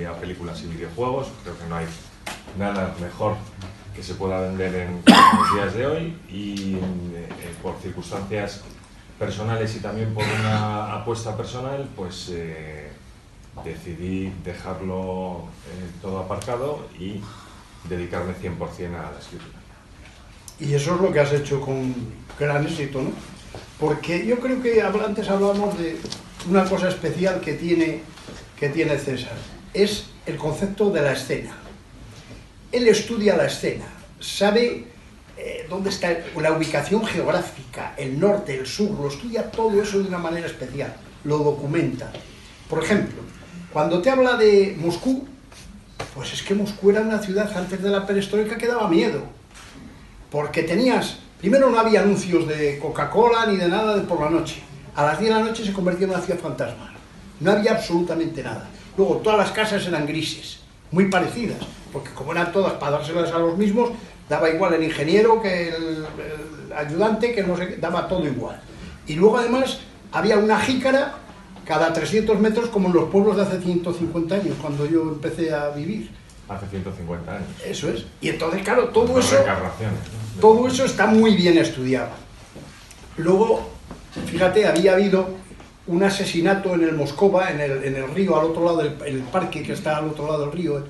envía películas y videojuegos. Creo que no hay nada mejor que se pueda vender en los días de hoy, y por circunstancias personales y también por una apuesta personal, pues decidí dejarlo todo aparcado y dedicarme 100% a la escritura. Y eso es lo que has hecho con gran éxito, ¿no? Porque yo creo que antes hablábamos de una cosa especial que tiene César, es el concepto de la escena. Él estudia la escena, sabe dónde está la ubicación geográfica, el norte, el sur, lo estudia todo eso de una manera especial, lo documenta. Por ejemplo, cuando te habla de Moscú, pues es que Moscú era una ciudad antes de la perestroika que daba miedo, porque primero no había anuncios de Coca-Cola ni de nada de por la noche, a las 10 de la noche se convertía en una ciudad fantasma, no había absolutamente nada. Luego todas las casas eran grises, muy parecidas, porque como eran todas para dárselas a los mismos, daba igual el ingeniero que el ayudante, que no sé qué, daba todo igual. Y luego además había una jícara cada 300 metros, como en los pueblos de hace 150 años, cuando yo empecé a vivir. Hace 150 años. Eso es. Y entonces, claro, todo eso está muy bien estudiado. Luego, fíjate, había habido un asesinato en el Moscova, en el río, al otro lado del parque que está al otro lado del río,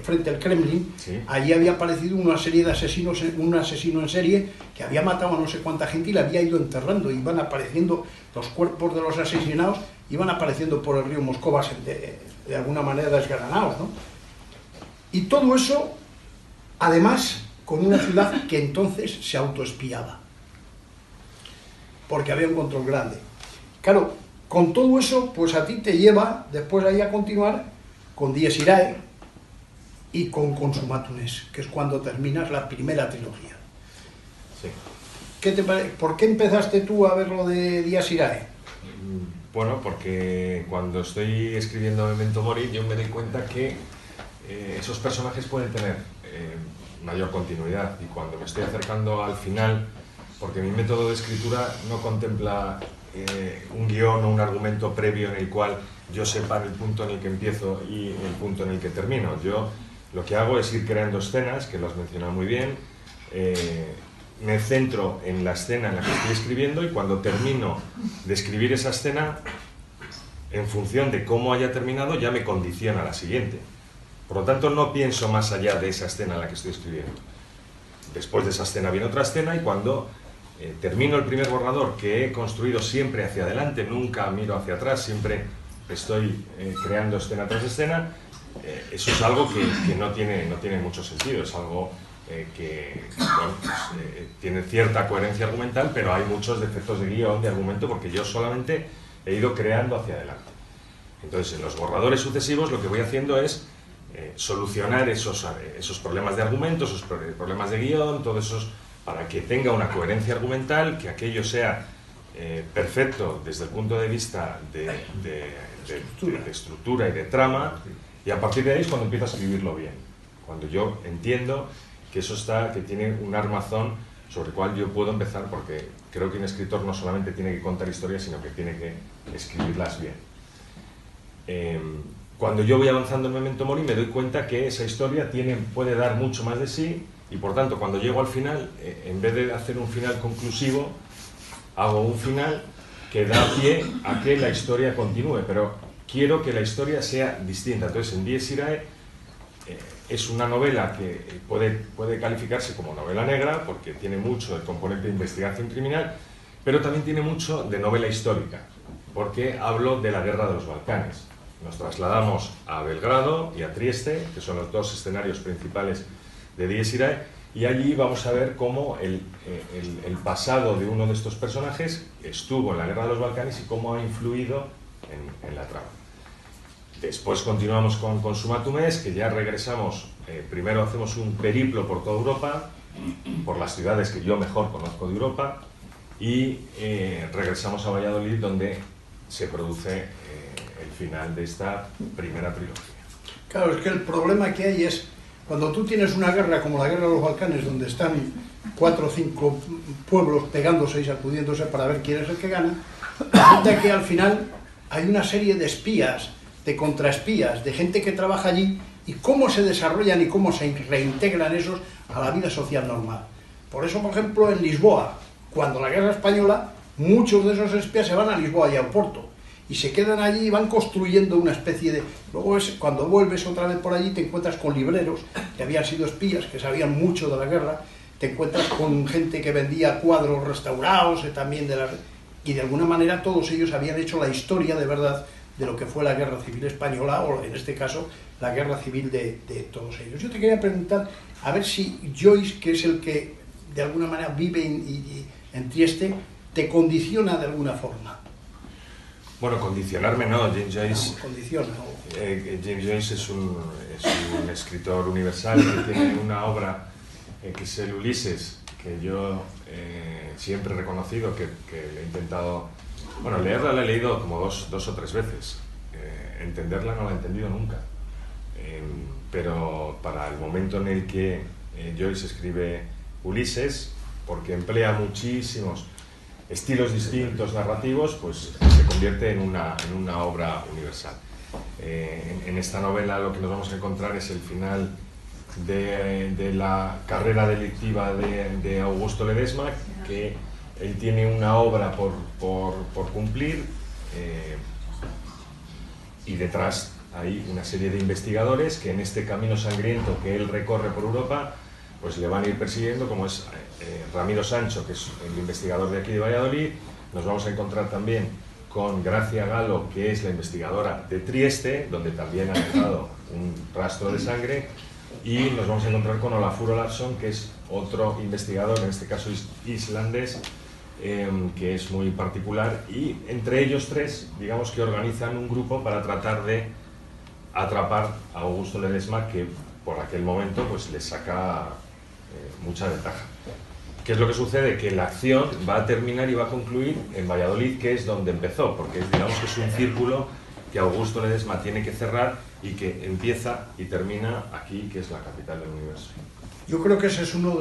frente al Kremlin. Sí. Allí había aparecido una serie de asesinos, un asesino en serie que había matado a no sé cuánta gente y la había ido enterrando, y iban apareciendo los cuerpos de los asesinados, iban apareciendo por el río Moscova de alguna manera desgranados, ¿no? Y todo eso, además, con una ciudad que entonces se autoespiaba, porque había un control grande. Claro, con todo eso, pues a ti te lleva después ahí a continuar con Dies Irae y con Consumatum Est, que es cuando terminas la primera trilogía. Sí. ¿Qué te parece? ¿Por qué empezaste tú a ver lo de Dies Irae? Bueno, porque cuando estoy escribiendo Memento Mori, yo me doy cuenta que esos personajes pueden tener mayor continuidad, y cuando me estoy acercando al final, porque mi método de escritura no contempla un guión o un argumento previo en el cual yo sepa el punto en el que empiezo y el punto en el que termino. Yo lo que hago es ir creando escenas, que lo has mencionado muy bien, me centro en la escena en la que estoy escribiendo, y cuando termino de escribir esa escena, en función de cómo haya terminado, ya me condiciona a la siguiente. Por lo tanto, no pienso más allá de esa escena en la que estoy escribiendo. Después de esa escena viene otra escena, y cuando termino el primer borrador, que he construido siempre hacia adelante, nunca miro hacia atrás, siempre estoy creando escena tras escena, eso es algo que no tiene mucho sentido, es algo que bueno, pues, tiene cierta coherencia argumental, pero hay muchos defectos de guión, de argumento, porque yo solamente he ido creando hacia adelante. Entonces, en los borradores sucesivos lo que voy haciendo es solucionar esos problemas de argumento, esos problemas de guión, todos esos, para que tenga una coherencia argumental, que aquello sea perfecto desde el punto de vista de estructura y de trama, y a partir de ahí es cuando empiezo a escribirlo bien, cuando yo entiendo que eso que tiene un armazón sobre el cual yo puedo empezar, porque creo que un escritor no solamente tiene que contar historias, sino que tiene que escribirlas bien. Cuando yo voy avanzando en Memento Mori, me doy cuenta que esa historia puede dar mucho más de sí, y por tanto, cuando llego al final, en vez de hacer un final conclusivo, hago un final que da pie a que la historia continúe, pero quiero que la historia sea distinta. Entonces, en Dies Irae es una novela que puede calificarse como novela negra, porque tiene mucho del componente de investigación criminal, pero también tiene mucho de novela histórica, porque hablo de la guerra de los Balcanes. Nos trasladamos a Belgrado y a Trieste, que son los dos escenarios principales de Dies Irae, y allí vamos a ver cómo el pasado de uno de estos personajes estuvo en la guerra de los Balcanes y cómo ha influido en la trama. Después continuamos con Consumatum Est, que ya regresamos, primero hacemos un periplo por toda Europa, por las ciudades que yo mejor conozco de Europa, y regresamos a Valladolid, donde se produce el final de esta primera trilogía. Claro, es que el problema que hay es, cuando tú tienes una guerra como la guerra de los Balcanes, donde están 4 o 5 pueblos pegándose y sacudiéndose para ver quién es el que gana, resulta que al final hay una serie de espías de contraespías, de gente que trabaja allí, y cómo se desarrollan y cómo se reintegran esos a la vida social normal. Por eso, por ejemplo, en Lisboa, cuando la guerra española, muchos de esos espías se van a Lisboa y a Oporto, y se quedan allí y van construyendo una especie de... Luego, cuando vuelves otra vez por allí, te encuentras con libreros que habían sido espías, que sabían mucho de la guerra, te encuentras con gente que vendía cuadros restaurados, también de las... Y de alguna manera todos ellos habían hecho la historia de verdad de lo que fue la Guerra Civil Española, o en este caso, la Guerra Civil de todos ellos. Yo te quería preguntar, a ver si Joyce, que es el que de alguna manera vive en Trieste, te condiciona de alguna forma. Bueno, condicionarme no, James Joyce... No, condiciona, ¿no? James Joyce es un escritor universal que tiene una obra que es el Ulises, que yo siempre he reconocido, que he intentado... Bueno, leerla la he leído como dos o tres veces. Entenderla no la he entendido nunca. Pero para el momento en el que Joyce escribe Ulises, porque emplea muchísimos estilos distintos narrativos, pues se convierte en una obra universal. En esta novela lo que nos vamos a encontrar es el final de la carrera delictiva de Augusto Ledesma, que él tiene una obra por cumplir, y detrás hay una serie de investigadores que en este camino sangriento que él recorre por Europa, pues le van a ir persiguiendo, como es Ramiro Sancho, que es el investigador de aquí de Valladolid. Nos vamos a encontrar también con Gracia Galo, que es la investigadora de Trieste, donde también ha dejado un rastro de sangre, y nos vamos a encontrar con Olafur Olarsson, que es otro investigador, en este caso islandés, que es muy particular, y entre ellos tres, digamos que organizan un grupo para tratar de atrapar a Augusto Ledesma, que por aquel momento pues le saca mucha ventaja. ¿Qué es lo que sucede? Que la acción va a terminar y va a concluir en Valladolid, que es donde empezó, porque digamos que es un círculo que Augusto Ledesma tiene que cerrar y que empieza y termina aquí, que es la capital del universo. Yo creo que ese es uno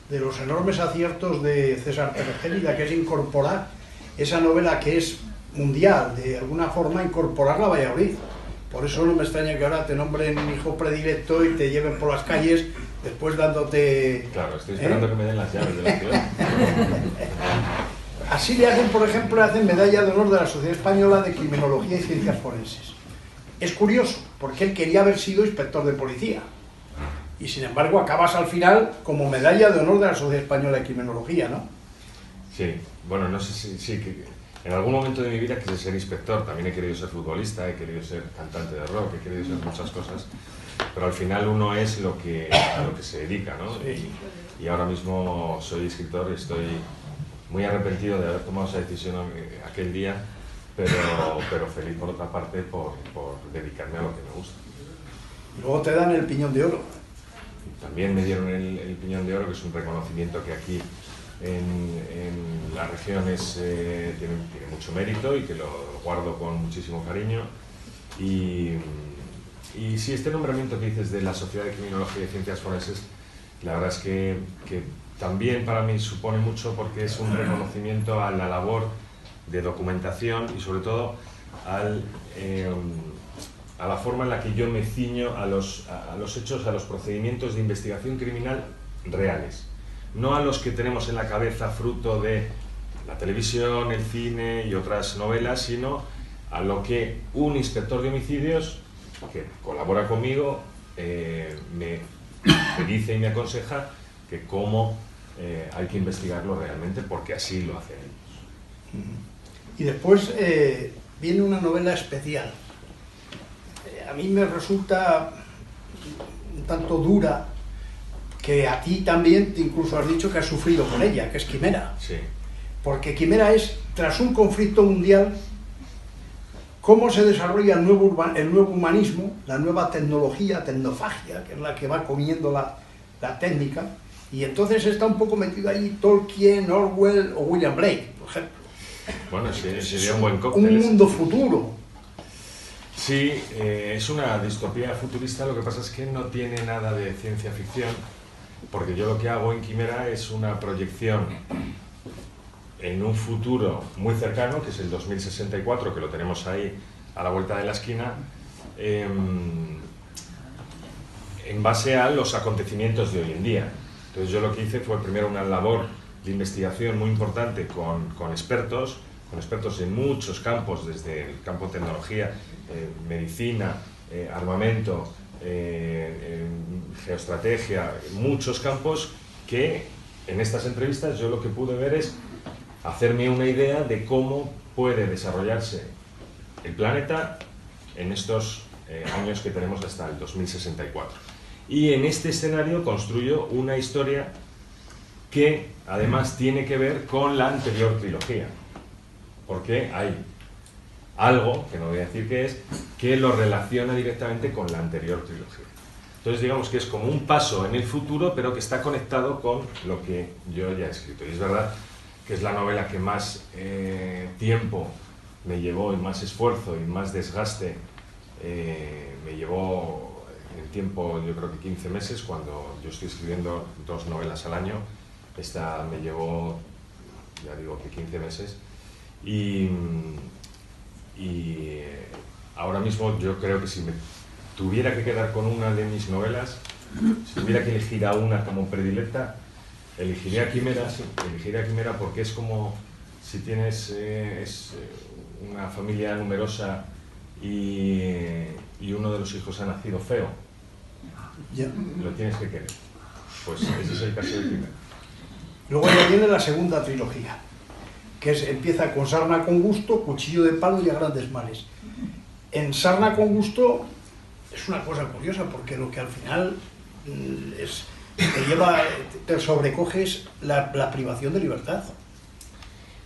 de los enormes aciertos de César Pérez Gélida, que es incorporar esa novela que es mundial, de alguna forma incorporarla a Valladolid. Por eso no me extraña que ahora te nombren hijo predilecto y te lleven por las calles después dándote... Claro, estoy esperando que me den las llaves de la ciudad. Así le hacen, por ejemplo, le hacen medalla de honor de la Sociedad Española de Criminología y Ciencias Forenses. Es curioso, porque él quería haber sido inspector de policía. Y sin embargo acabas al final como medalla de honor de la Sociedad Española de Criminología, ¿no? Sí, bueno, no sé si sí, que en algún momento de mi vida quise ser inspector, también he querido ser futbolista, he querido ser cantante de rock, he querido ser muchas cosas, pero al final uno es a lo que se dedica, ¿no? Sí. Y ahora mismo soy escritor y estoy muy arrepentido de haber tomado esa decisión aquel día, pero feliz por otra parte por dedicarme a lo que me gusta. Luego te dan el Piñón de Oro. También me dieron el Piñón de Oro, que es un reconocimiento que aquí en las regiones tiene mucho mérito y que lo guardo con muchísimo cariño. Y sí, este nombramiento que dices de la Sociedad de Criminología y Ciencias Forenses, la verdad es que también para mí supone mucho, porque es un reconocimiento a la labor de documentación y sobre todo a la forma en la que yo me ciño a los hechos, a los procedimientos de investigación criminal reales. No a los que tenemos en la cabeza fruto de la televisión, el cine y otras novelas, sino a lo que un inspector de homicidios que colabora conmigo me dice y me aconseja que cómo hay que investigarlo realmente, porque así lo hacen ellos. Y después viene una novela especial. A mí me resulta un tanto dura, que a ti también incluso has dicho que has sufrido con ella, que es Quimera. Sí. Porque Quimera es, tras un conflicto mundial, cómo se desarrolla el nuevo humanismo, la nueva tecnología, tecnofagia, que es la que va comiendo la técnica, y entonces está un poco metido ahí Tolkien, Orwell o William Blake, por ejemplo. Bueno, sería un buen cóctel. Un mundo futuro. Sí, es una distopía futurista, lo que pasa es que no tiene nada de ciencia ficción, porque yo lo que hago en Quimera es una proyección en un futuro muy cercano, que es el 2064, que lo tenemos ahí a la vuelta de la esquina, en base a los acontecimientos de hoy en día. Entonces yo lo que hice fue primero una labor de investigación muy importante con expertos en muchos campos, desde el campo de tecnología, medicina, armamento, geoestrategia, muchos campos que en estas entrevistas yo lo que pude ver es hacerme una idea de cómo puede desarrollarse el planeta en estos años que tenemos hasta el 2064. Y en este escenario construyo una historia que además tiene que ver con la anterior trilogía, porque hay algo, que no voy a decir qué es, que lo relaciona directamente con la anterior trilogía. Entonces digamos que es como un paso en el futuro, pero que está conectado con lo que yo ya he escrito. Y es verdad que es la novela que más tiempo me llevó, y más esfuerzo, y más desgaste me llevó en tiempo, yo creo que 15 meses, cuando yo estoy escribiendo 2 novelas al año. Esta me llevó, ya digo que 15 meses. Y ahora mismo yo creo que si me tuviera que quedar con una de mis novelas, si tuviera que elegir a una como predilecta, elegiría Quimera, sí, elegiría Quimera, porque es como si tienes una familia numerosa y uno de los hijos ha nacido feo, lo tienes que querer. Pues ese es el caso de Quimera. Luego ya viene la segunda trilogía, que empieza con Sarna con gusto, Cuchillo de palo y A grandes males. En Sarna con gusto es una cosa curiosa, porque lo que al final te sobrecoge es la privación de libertad.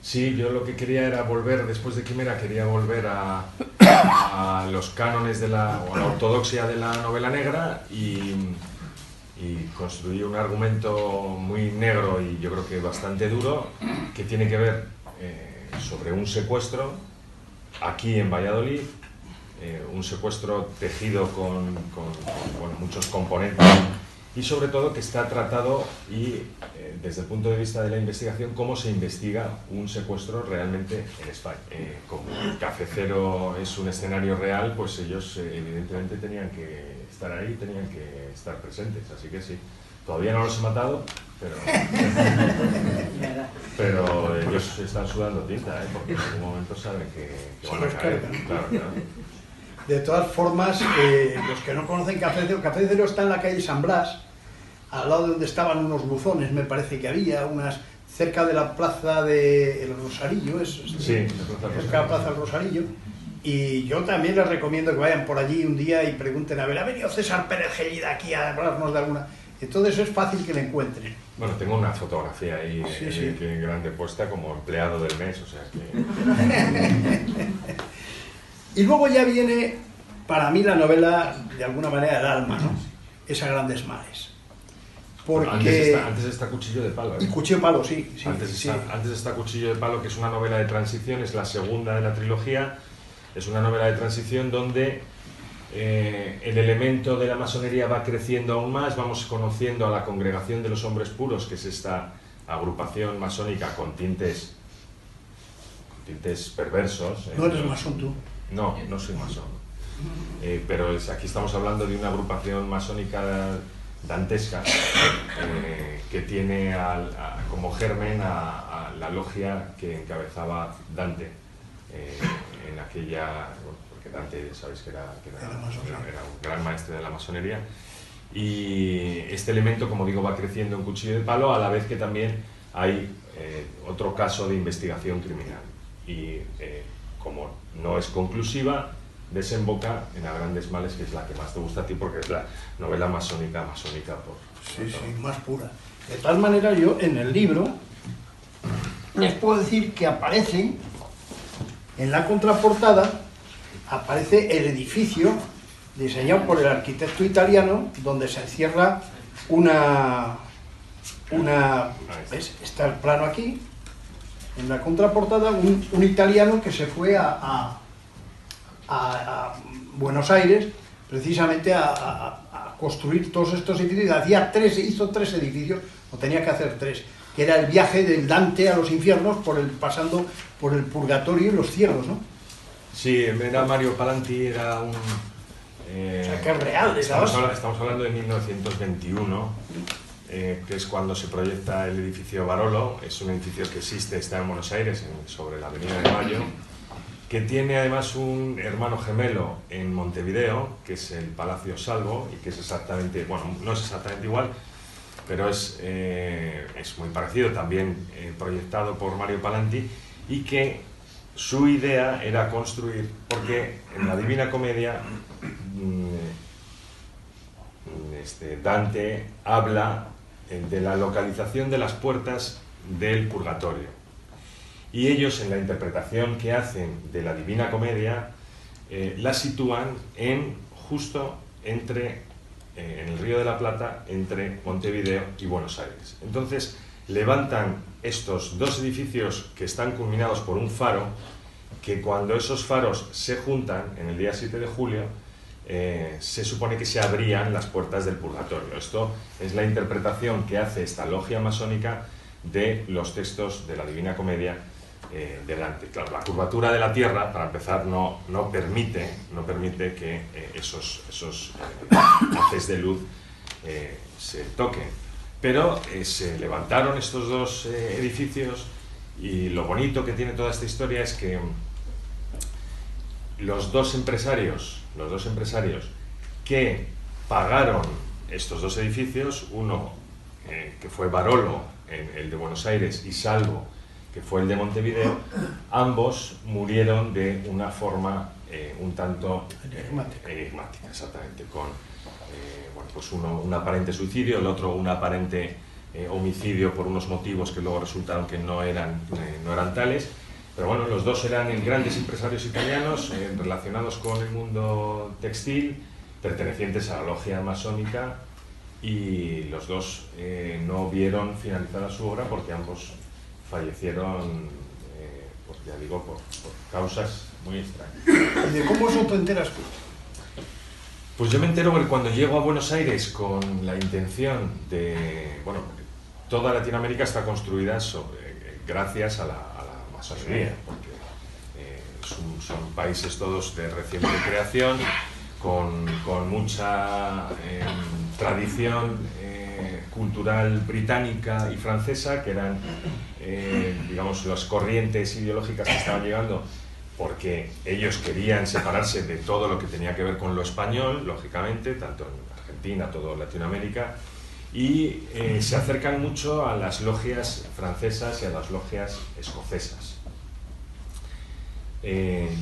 Sí, yo lo que quería era volver, después de Quimera, quería volver a los cánones o a la ortodoxia de la novela negra y construí un argumento muy negro y yo creo que bastante duro, que tiene que ver sobre un secuestro aquí en Valladolid, un secuestro tejido con bueno, muchos componentes, y sobre todo que está tratado y desde el punto de vista de la investigación, cómo se investiga un secuestro realmente en España. Como Café Cero es un escenario real, pues ellos evidentemente tenían que estar ahí, tenían que estar presentes, así que sí. Todavía no los he matado, pero ellos están sudando tinta, porque en algún momento saben que van a caer. Claro, claro. De todas formas, los que no conocen Café Cero está en la calle San Blas, al lado de donde estaban unos buzones, me parece que había, cerca de la plaza del Rosarillo, sí, cerca de la plaza del Rosarillo. Y yo también les recomiendo que vayan por allí un día y pregunten, a ver, ¿ha venido César Pérez Gellida aquí a hablarnos de alguna? Entonces es fácil que le encuentren. Bueno, tengo una fotografía ahí sí. grande puesta como empleado del mes, o sea que... Y luego ya viene, para mí, la novela, de alguna manera, el alma, ¿no? Es A grandes males. Porque... Antes está Cuchillo de palo. Y Cuchillo de palo, sí. Antes está Cuchillo de palo, que es una novela de transición, es la segunda de la trilogía. Es una novela de transición donde el elemento de la masonería va creciendo aún más, vamos conociendo a la Congregación de los Hombres Puros, que es esta agrupación masónica con tintes perversos. ¿No eres masón tú? No, no soy masón. Pero aquí estamos hablando de una agrupación masónica dantesca que tiene como germen a la logia que encabezaba Dante en aquella... porque Dante, sabéis que era un gran maestro de la masonería. Y este elemento, como digo, va creciendo en Cuchillo de palo, a la vez que también hay otro caso de investigación criminal. Y como no es conclusiva, desemboca en A grandes males, que es la que más te gusta a ti, porque es la novela masónica por... Sí, más pura. De tal manera, yo en el libro les puedo decir que aparecen, en la contraportada, aparece el edificio diseñado por el arquitecto italiano, donde se encierra ¿ves? Está el plano aquí, en la contraportada, un italiano que se fue a Buenos Aires precisamente a construir todos estos edificios. Hizo tres edificios, o tenía que hacer 3, que era el viaje del Dante a los infiernos pasando por el purgatorio y los cielos, ¿no? Sí, era Mario Palanti, era un... o sea, que es real, estamos hablando de 1921, que es cuando se proyecta el edificio Barolo. Es un edificio que existe, está en Buenos Aires, sobre la Avenida de Mayo, que tiene además un hermano gemelo en Montevideo, que es el Palacio Salvo, y que es exactamente, bueno, no es exactamente igual, pero es muy parecido, también proyectado por Mario Palanti, y que su idea era construir, porque en la Divina Comedia Dante habla de la localización de las puertas del purgatorio, y ellos, en la interpretación que hacen de la Divina Comedia, la sitúan justo entre en el Río de la Plata, entre Montevideo y Buenos Aires. Entonces levantan estos dos edificios que están culminados por un faro, que cuando esos faros se juntan en el día 7 de julio, se supone que se abrían las puertas del purgatorio. Esto es la interpretación que hace esta logia masónica de los textos de la Divina Comedia de Dante. Claro, la curvatura de la Tierra, para empezar, no permite que esos haces de luz se toquen. Pero se levantaron estos dos edificios, y lo bonito que tiene toda esta historia es que los dos empresarios que pagaron estos dos edificios, uno que fue Barolo, el de Buenos Aires, y Salvo, que fue el de Montevideo, ambos murieron de una forma un tanto enigmática, exactamente, con pues uno un aparente suicidio, el otro un aparente homicidio por unos motivos que luego resultaron que no eran tales. Pero bueno, los dos eran grandes empresarios italianos relacionados con el mundo textil, pertenecientes a la logia masónica, y los dos no vieron finalizada su obra porque ambos fallecieron, pues ya digo, por causas muy extrañas. ¿Y de cómo eso te enteras tú? Pues yo me entero porque cuando llego a Buenos Aires con la intención de... Bueno, toda Latinoamérica está construida gracias a la masonería, porque son países todos de reciente creación, con mucha tradición cultural británica y francesa, que eran, digamos, las corrientes ideológicas que estaban llegando, porque ellos querían separarse de todo lo que tenía que ver con lo español, lógicamente, tanto en Argentina, todo Latinoamérica, y se acercan mucho a las logias francesas y a las logias escocesas.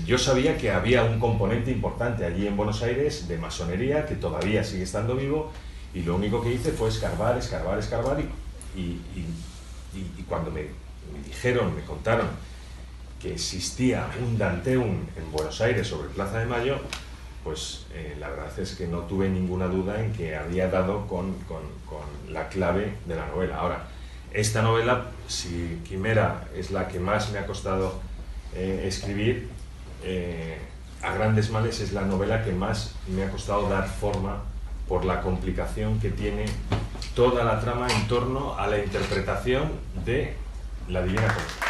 Yo sabía que había un componente importante allí en Buenos Aires de masonería que todavía sigue estando vivo, y lo único que hice fue escarbar, y cuando me contaron que existía un Danteum en Buenos Aires sobre Plaza de Mayo, pues la verdad es que no tuve ninguna duda en que había dado con la clave de la novela. Ahora, esta novela, si Quimera es la que más me ha costado escribir, a grandes males es la novela que más me ha costado dar forma, por la complicación que tiene toda la trama en torno a la interpretación de la Divina Comedia.